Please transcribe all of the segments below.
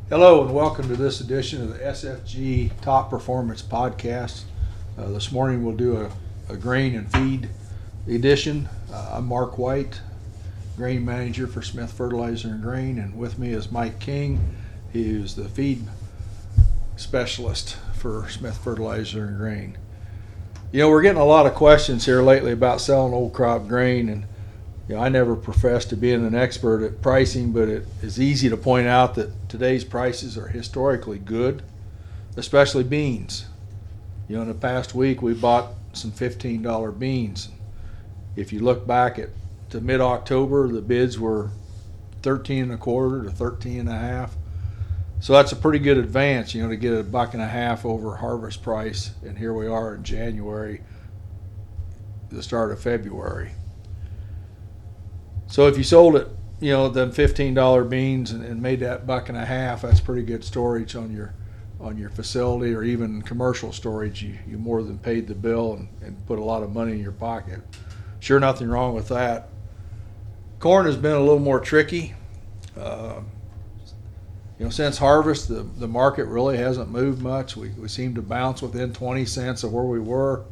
Hello and welcome to this edition of the SFG Top Performance podcast. This morning we'll do a grain and feed edition. I'm Mark White, grain manager for Smith Fertilizer and Grain, and with me is Mike King. He is the feed specialist for Smith Fertilizer and Grain. You know, we're getting a lot of questions here lately about selling old crop grain, and I never professed to being an expert at pricing, but it is easy to point out that today's prices are historically good, especially beans. In the past week we bought some $15 beans. If you look back to mid-October, the bids were 13 and a quarter to 13 and a half. So that's a pretty good advance, to get $1.50 over harvest price. And here we are in January, the start of February. So if you sold it, them $15 beans and made that $1.50, that's pretty good storage on your facility, or even commercial storage. You more than paid the bill and put a lot of money in your pocket. Sure, nothing wrong with that. Corn has been a little more tricky. Since harvest, the market really hasn't moved much. We seem to bounce within 20 cents of where we were.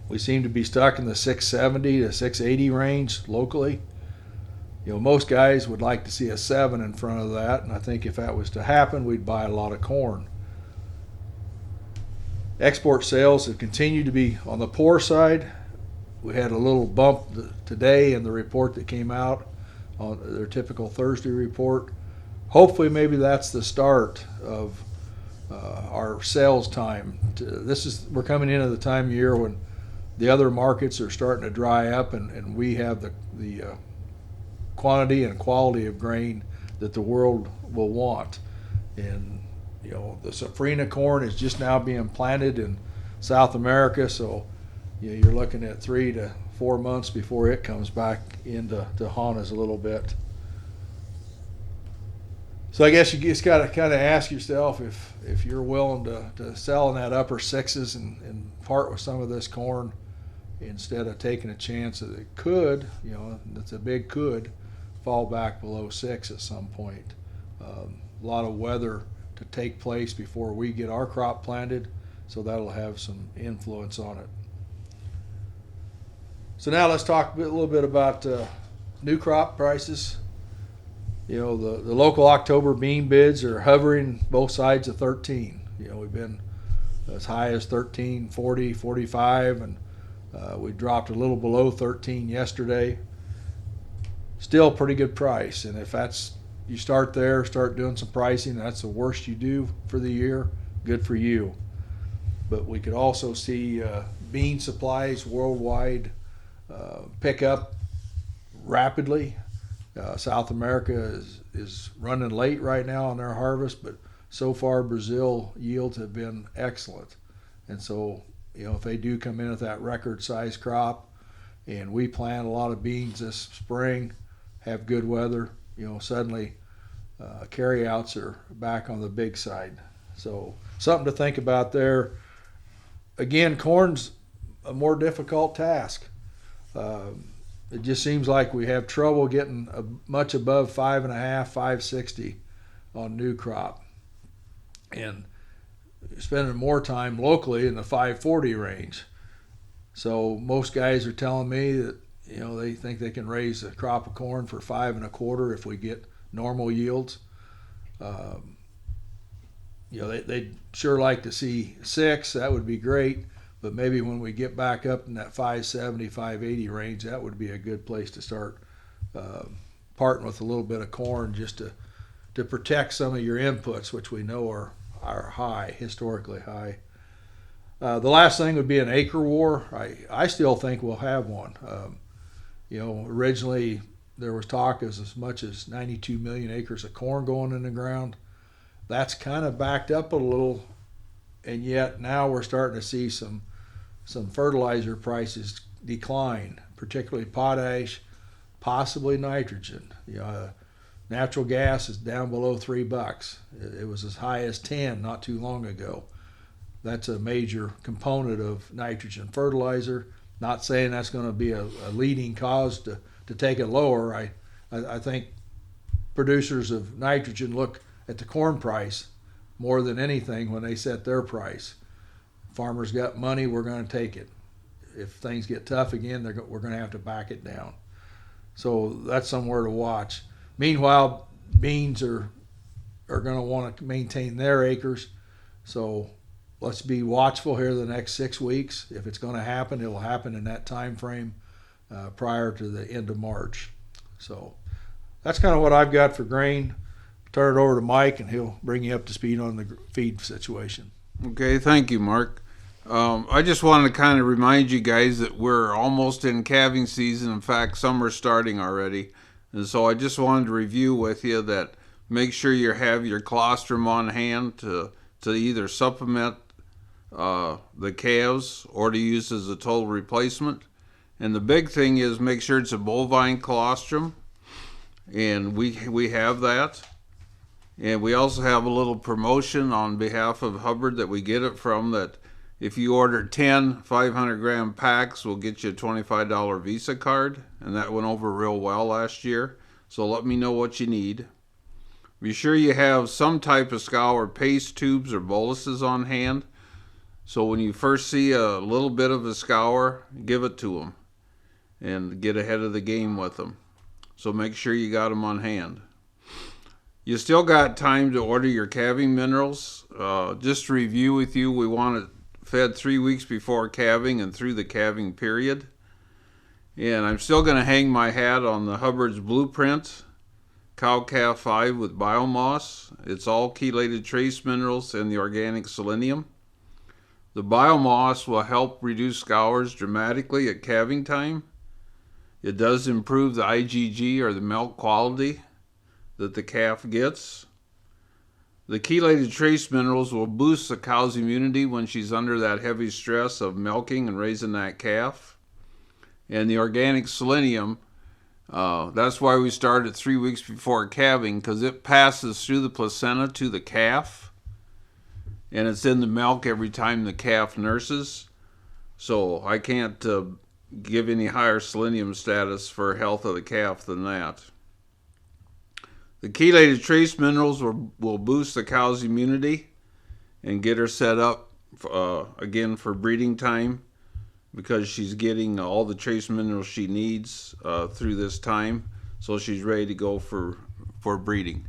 We seem to be stuck in the 670 to 680 range locally. Most guys would like to see a 7 in front of that, and I think if that was to happen, we'd buy a lot of corn. Export sales have continued to be on the poor side. We had a little bump today in the report that came out on their typical Thursday report. Hopefully maybe that's the start of our sales time. We're coming into the time of year when the other markets are starting to dry up, and we have the quantity and quality of grain that the world will want. And the safrinha corn is just now being planted in South America, so you're looking at 3 to 4 months before it comes back into haunt us a little bit. So I guess you just got to kind of ask yourself if you're willing to sell in that upper sixes and part with some of this corn, instead of taking a chance that it could, that's a big could, fall back below 6 at some point. A lot of weather to take place before we get our crop planted, so that'll have some influence on it. So now let's talk a little bit about new crop prices. The local October bean bids are hovering both sides of 13. We've been as high as 13, 40, 45, and we dropped a little below 13 yesterday. Still pretty good price, and if you start there, start doing some pricing, that's the worst you do for the year, good for you. But we could also see bean supplies worldwide pick up rapidly. South America is running late right now on their harvest, but so far Brazil yields have been excellent. And so if they do come in with that record size crop, and we plant a lot of beans this spring, have good weather, suddenly carryouts are back on the big side. So something to think about there. Again, corn's a more difficult task. It just seems like we have trouble getting much above 5.5, 560 on new crop, and spending more time locally in the 540 range. So most guys are telling me that they think they can raise a crop of corn for 5.25 if we get normal yields. They'd sure like to see 6. That would be great. But maybe when we get back up in that 570, 580 range, that would be a good place to start parting with a little bit of corn, just to protect some of your inputs, which we know are high, historically high. The last thing would be an acre war. I still think we'll have one. Originally there was talk as much as 92 million acres of corn going in the ground. That's kind of backed up a little, and yet now we're starting to see some fertilizer prices decline, particularly potash, possibly nitrogen. Natural gas is down below $3. It was as high as 10 not too long ago. That's a major component of nitrogen fertilizer. Not saying that's going to be a leading cause to take it lower. I think producers of nitrogen look at the corn price more than anything when they set their price. Farmers got money, we're going to take it. If things get tough again, we're going to have to back it down. So that's somewhere to watch. Meanwhile, beans are going to want to maintain their acres. So let's be watchful here the next 6 weeks. If it's going to happen, it'll happen in that time frame prior to the end of March. So that's kind of what I've got for grain. Turn it over to Mike, and he'll bring you up to speed on the feed situation. Okay, thank you, Mark. I just wanted to kind of remind you guys that we're almost in calving season. In fact, summer's starting already. And so I just wanted to review with you that make sure you have your colostrum on hand to either supplement the calves or to use as a total replacement. And the big thing is make sure it's a bovine colostrum. And we have that. And we also have a little promotion on behalf of Hubbard that we get it from, that if you order 10 500-gram packs, we'll get you a $25 Visa card. And that went over real well last year. So let me know what you need. Be sure you have some type of scour paste tubes or boluses on hand. So when you first see a little bit of a scour, give it to them and get ahead of the game with them. So make sure you got them on hand. You still got time to order your calving minerals. Just to review with you, we want it fed 3 weeks before calving and through the calving period. And I'm still going to hang my hat on the Hubbard's Blueprint Cow-Calf 5 with biomoss. It's all chelated trace minerals and the organic selenium. The biomoss will help reduce scours dramatically at calving time. It does improve the IgG, or the milk quality, that the calf gets. The chelated trace minerals will boost the cow's immunity when she's under that heavy stress of milking and raising that calf. And the organic selenium, that's why we start at 3 weeks before calving, because it passes through the placenta to the calf, and it's in the milk every time the calf nurses. So I can't give any higher selenium status for health of the calf than that. The chelated trace minerals will boost the cow's immunity and get her set up again for breeding time, because she's getting all the trace minerals she needs through this time, so she's ready to go for breeding.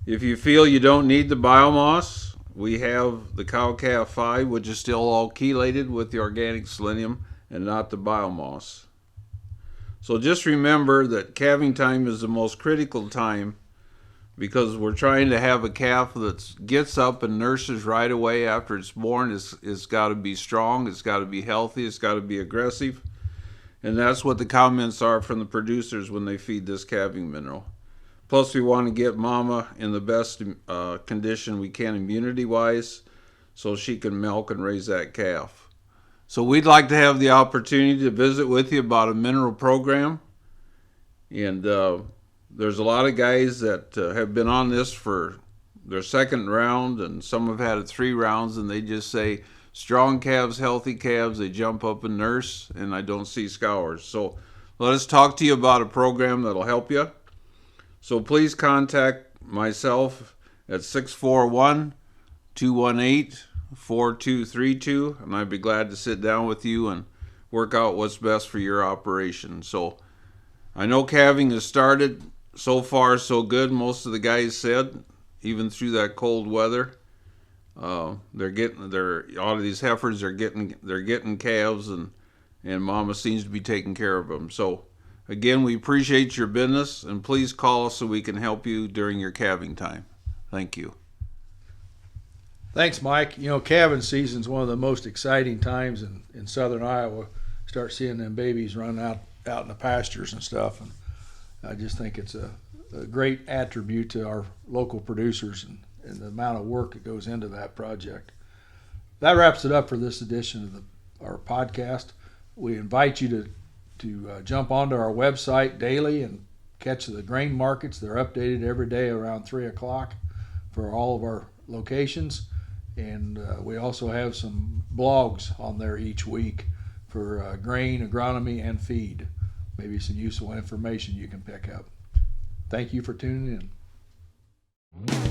If you feel you don't need the biomass, we have the Cow-Calf 5, which is still all chelated with the organic selenium and not the biomass. So just remember that calving time is the most critical time, because we're trying to have a calf that gets up and nurses right away after it's born. It's got to be strong, it's got to be healthy, it's got to be aggressive. And that's what the comments are from the producers when they feed this calving mineral. Plus, we want to get mama in the best condition we can immunity-wise, so she can milk and raise that calf. So we'd like to have the opportunity to visit with you about a mineral program. And there's a lot of guys that have been on this for their second round, and some have had it 3 rounds, and they just say, strong calves, healthy calves, they jump up and nurse, and I don't see scours. So let us talk to you about a program that'll help you. So please contact myself at 641-218-4232, and I'd be glad to sit down with you and work out what's best for your operation. So I know calving has started. So far, so good. Most of the guys said, even through that cold weather, all of these heifers are getting calves, and mama seems to be taking care of them. So again, we appreciate your business, and please call us so we can help you during your calving time. Thank you. Thanks, Mike. You know, calving season is one of the most exciting times in southern Iowa. Start seeing them babies run out in the pastures and stuff, and I just think it's a great attribute to our local producers and the amount of work that goes into that project. That wraps it up for this edition of our podcast. We invite you to jump onto our website daily and catch the grain markets. They're updated every day around 3 o'clock for all of our locations. And we also have some blogs on there each week for grain, agronomy, and feed. Maybe some useful information you can pick up. Thank you for tuning in. you.